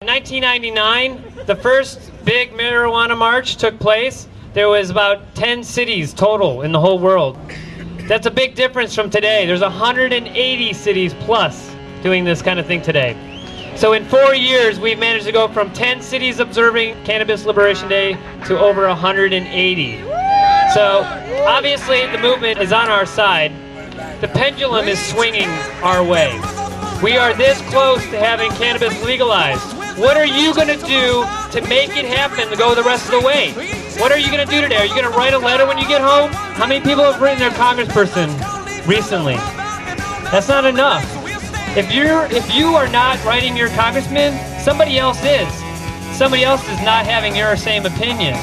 In 1999, the first big marijuana march took place. There was about 10 cities total in the whole world. That's a big difference from today. There's 180 cities plus doing this kind of thing today. So in 4 years, we've managed to go from 10 cities observing Cannabis Liberation Day to over 180. So obviously the movement is on our side. The pendulum is swinging our way. We are this close to having cannabis legalized. What are you going to do to make it happen to go the rest of the way? What are you going to do today? Are you going to write a letter when you get home? How many people have written their congressperson recently? That's not enough. If you are not writing your congressman, somebody else is. Somebody else is not having your same opinion.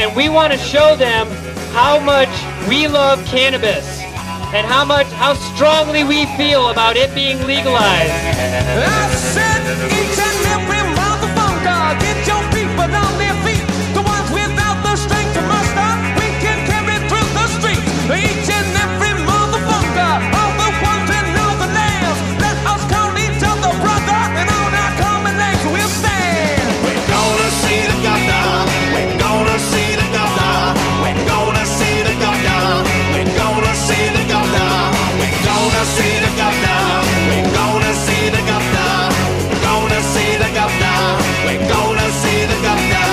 And we want to show them how much we love cannabis and how strongly we feel about it being legalized. I said each and every motherfucker, get your people on their feet. The ones without the strength to muster, we can carry through the streets. Each and every motherfucker, all the ones in all the lands. Let us call each other brother, and on our common names we'll stand. We're gonna see the governor. We're gonna see the governor. We're gonna see the governor. We're gonna see the governor. We're gonna see the governor. We're gonna see the governor. We're gonna see the governor. We're gonna see the governor.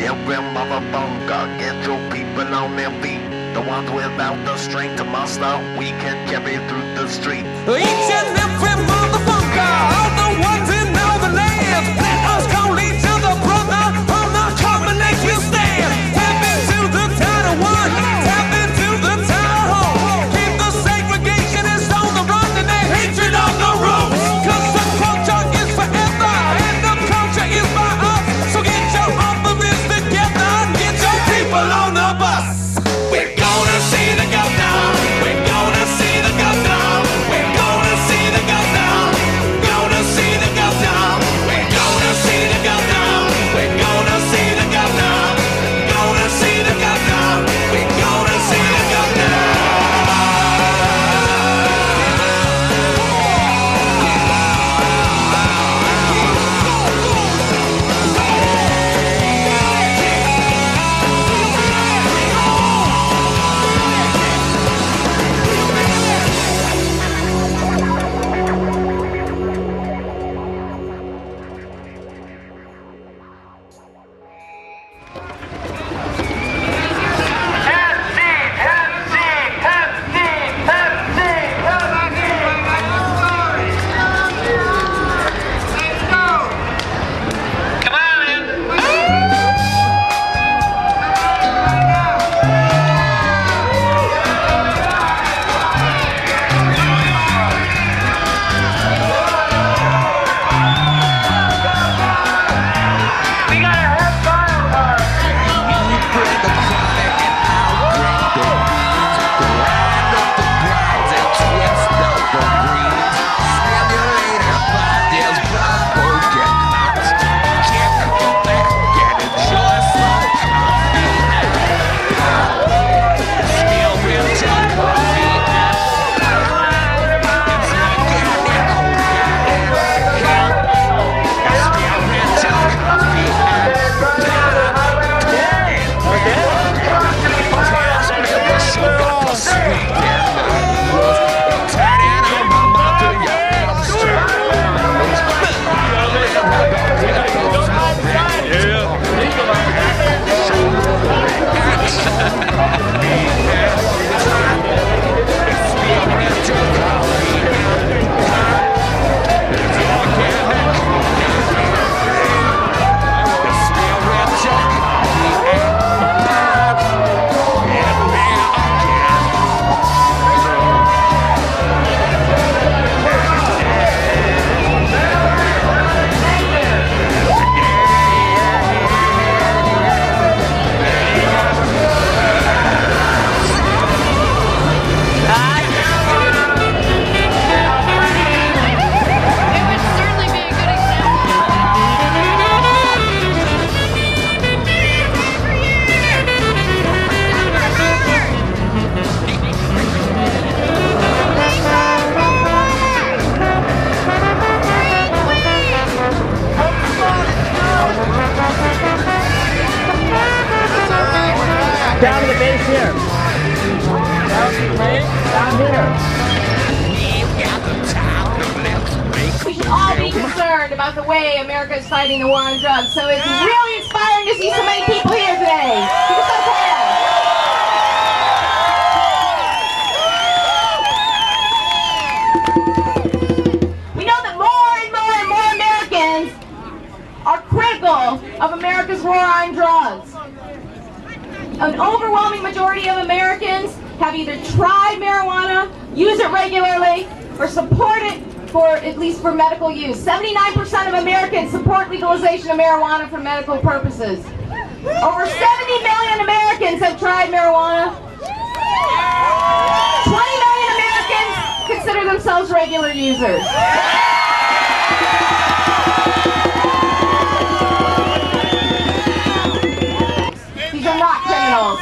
Every motherfucker, get your people on their feet. The ones without the strength to muster, we can carry through the street. Each and every motherfucker, all the ones in all the lands. Let us call each other brother, on our common names we'll stand. Tap into the Title I, tap into the Title Home. Keep the segregationists on the run and their hatred on the ropes. Cause the culture is forever, and the culture is by us. So get your offerings together, get your people on the bus. We're gonna see the governor. We're gonna see the governor. We're gonna see about the way America is fighting the war on drugs. So it's really inspiring to see so many people here today. Give us a hand. We know that more and more and more Americans are critical of America's war on drugs. An overwhelming majority of Americans have either tried marijuana, use it regularly, or support it for, at least for medical use. 79% of Americans support legalization of marijuana for medical purposes. Over 70 million Americans have tried marijuana. 20 million Americans consider themselves regular users. These are not criminals.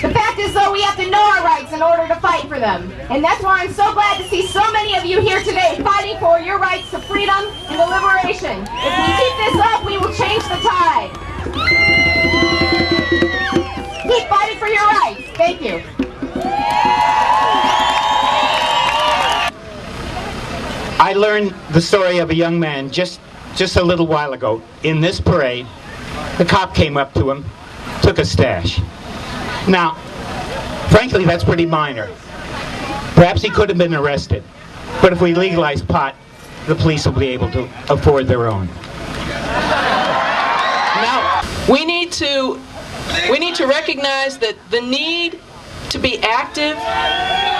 The fact is, though, we have to know our rights in order to fight for them. And that's why I'm so glad to see so many of you here today fighting for your rights to freedom and to liberation. If we keep this up, we will change the tide. Keep fighting for your rights. Thank you. I learned the story of a young man just a little while ago. In this parade, the cop came up to him, took a stash. Now, frankly, that's pretty minor. Perhaps he could have been arrested. But if we legalize pot, the police will be able to afford their own. Now, we need to recognize that the need to be active,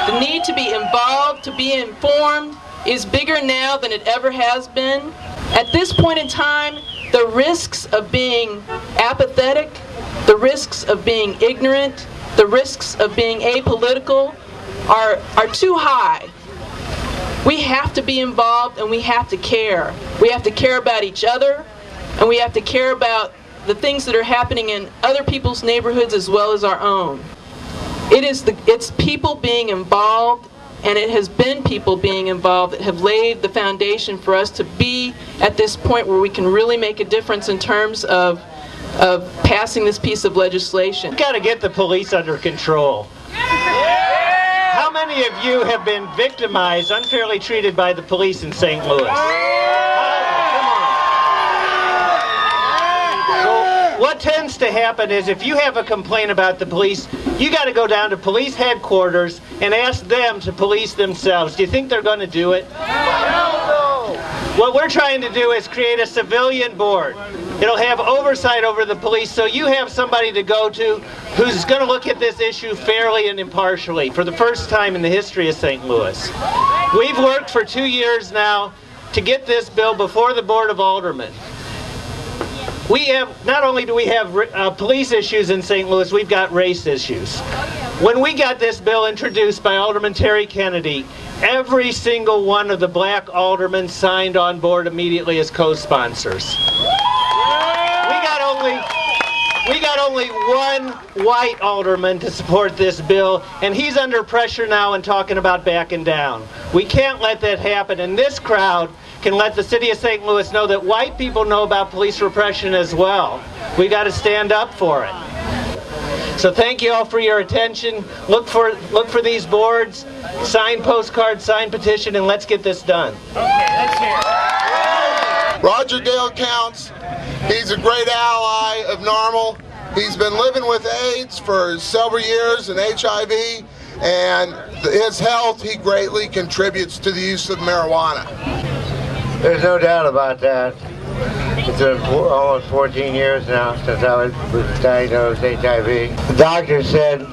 the need to be involved, to be informed, is bigger now than it ever has been. At this point in time, the risks of being apathetic, the risks of being ignorant, the risks of being apolitical are too high. We have to be involved and we have to care. We have to care about each other, and we have to care about the things that are happening in other people's neighborhoods as well as our own. It's people being involved, and it has been people being involved that have laid the foundation for us to be at this point where we can really make a difference in terms of passing this piece of legislation. We've got to get the police under control. How many of you have been victimized, unfairly treated by the police in St. Louis? What tends to happen is if you have a complaint about the police, you got to go down to police headquarters and ask them to police themselves. Do you think they're going to do it? No. What we're trying to do is create a civilian board. It'll have oversight over the police, so you have somebody to go to who's going to look at this issue fairly and impartially for the first time in the history of St. Louis. We've worked for 2 years now to get this bill before the Board of Aldermen. We have, not only do we have police issues in St. Louis, we've got race issues. When we got this bill introduced by Alderman Terry Kennedy, every single one of the black aldermen signed on board immediately as co-sponsors. We got only one white alderman to support this bill, and he's under pressure now and talking about backing down. We can't let that happen, and this crowd can let the city of St. Louis know that white people know about police repression as well. We got to stand up for it. So thank you all for your attention. Look for these boards, sign postcards, sign petition, and let's get this done. Okay, let's hear it. Roger Dale Counts. He's a great ally of NORML. He's been living with AIDS for several years and HIV, and his health, he greatly contributes to the use of marijuana. There's no doubt about that. It's been almost 14 years now since I was diagnosed with HIV. The doctor said,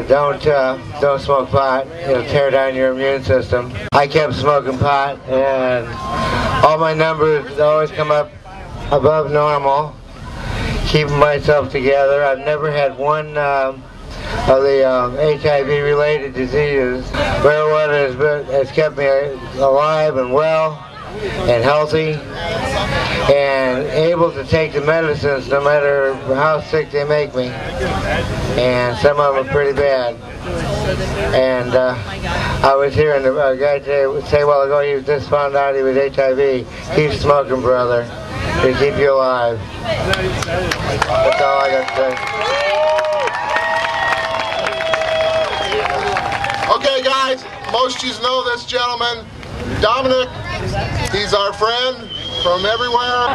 don't smoke pot, it'll tear down your immune system. I kept smoking pot, and all my numbers always come up above normal, keeping myself together. I've never had one of the HIV-related diseases. Marijuana has kept me alive and well and healthy and able to take the medicines no matter how sick they make me. And some of them are pretty bad. And I was hearing a guy say a while ago, he just found out he was HIV. Keep smoking, brother. To keep you alive. That's all I got to say. Okay, most of you know this gentleman, Dominic. He's our friend from everywhere.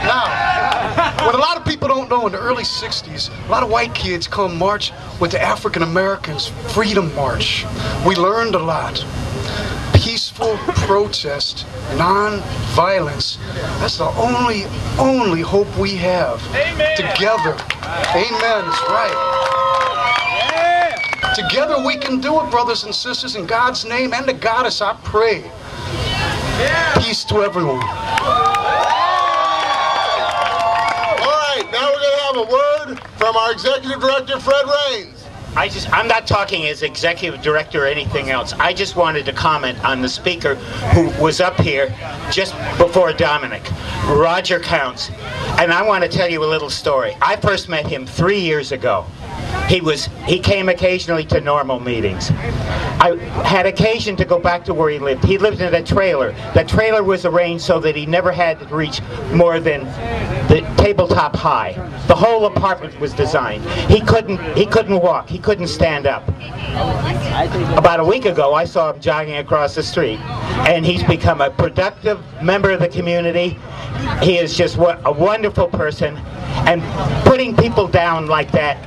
Now, what a lot of people don't know, in the early 60s, a lot of white kids come march with the African Americans Freedom March. We learned a lot. Peaceful protest, non-violence. That's the only hope we have. Amen. Together. Amen, that's right. Yeah. Together we can do it, brothers and sisters, in God's name and the goddess, I pray. Yeah. Peace to everyone. Now we're going to have a word from our Executive Director, Fred Raines. I'm not talking as Executive Director or anything else. I just wanted to comment on the speaker who was up here just before Dominic, Roger Counts. And I want to tell you a little story. I first met him 3 years ago. He came occasionally to NORML meetings. I had occasion to go back to where he lived. He lived in a trailer. The trailer was arranged so that he never had to reach more than the tabletop high. The whole apartment was designed. He couldn't walk. He couldn't stand up. About a week ago, I saw him jogging across the street, and he's become a productive member of the community. He is just a wonderful person, and putting people down like that,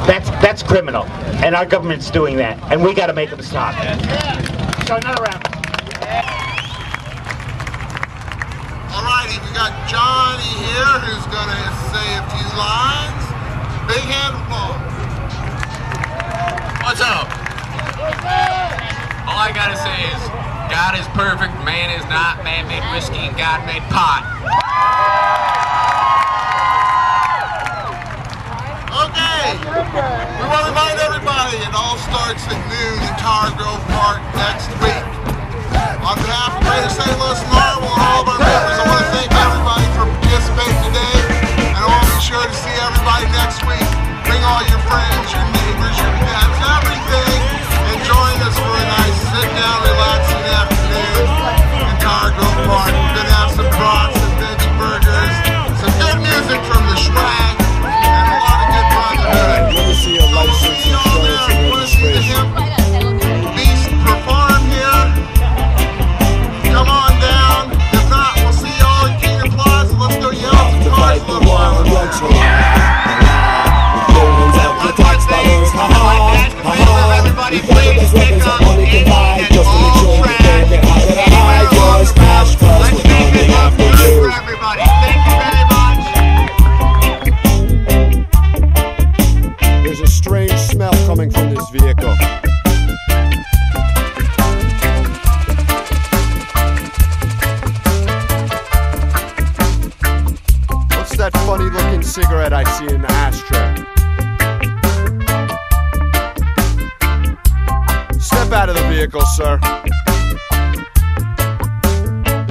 that's criminal, and our government's doing that, and we got to make them stop. So another round. All righty, we got Johnny here who's going to say a few lines. Big hand of applause. What's up? All I gotta say is, God is perfect, man is not, man made whiskey and God made pot. Okay, we want to remind everybody it all starts at noon in Tower Grove Park next week. On behalf of Greater St. Louis NORML and all of our members, I want to thank everybody for participating today, and I want to be sure to see everybody next week. Bring all your friends, your neighbors, your pets, everything, and join us for a nice sit-down, relaxing afternoon in Tower Grove Park. We're going to have some brats and veggie burgers, some good music from the Swag, and a lot of good brotherhood. Let me see your license, insurance, and registration. Beast perform here. Come on down. If not, we'll see y'all in King Plaza. Let's go yell some cars a little while. Everybody please pick up and all trash. Let's make it up good for everybody. Thank you very much. There's a strange smell coming from this vehicle. What's that funny looking cigarette I see in the ashtray? Step out of the vehicle, sir.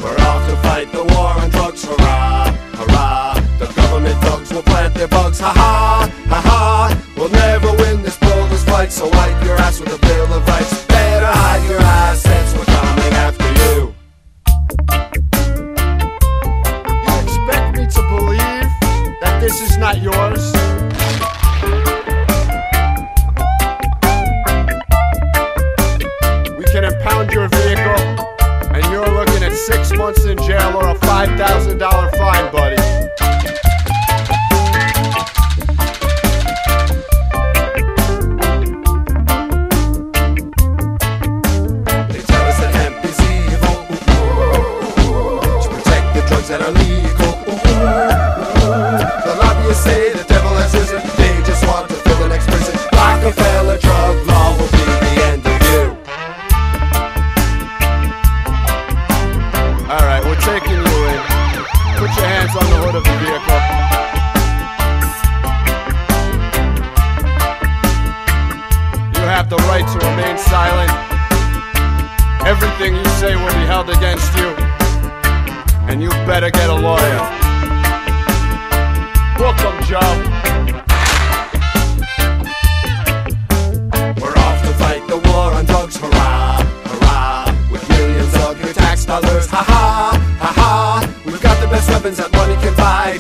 We're off to fight the war on drugs, hurrah, hurrah. The government thugs will plant their bugs, ha ha, ha ha. We'll never win this bogus fight, so wipe your ass with a bill of rights. Better hide your assets, we're coming after you. You expect me to believe that this is not yours? Can impound your vehicle, and you're looking at 6 months in jail or a $5,000 fine, buddy. They tell us that hemp is evil, to protect the drugs that are legal. The lobbyists say the devil has risen, they just want to fill the next prison. Rockefeller drug law will be the end of you. Alright, we're taking you in. Put your hands on the hood of the vehicle. You have the right to remain silent. Everything you say will be held against you. And you better get a lawyer. Welcome, Joe. We're off to fight the war on drugs, hurrah, hurrah. With millions of your tax dollars, ha ha, ha ha. We've got the best weapons that money can buy.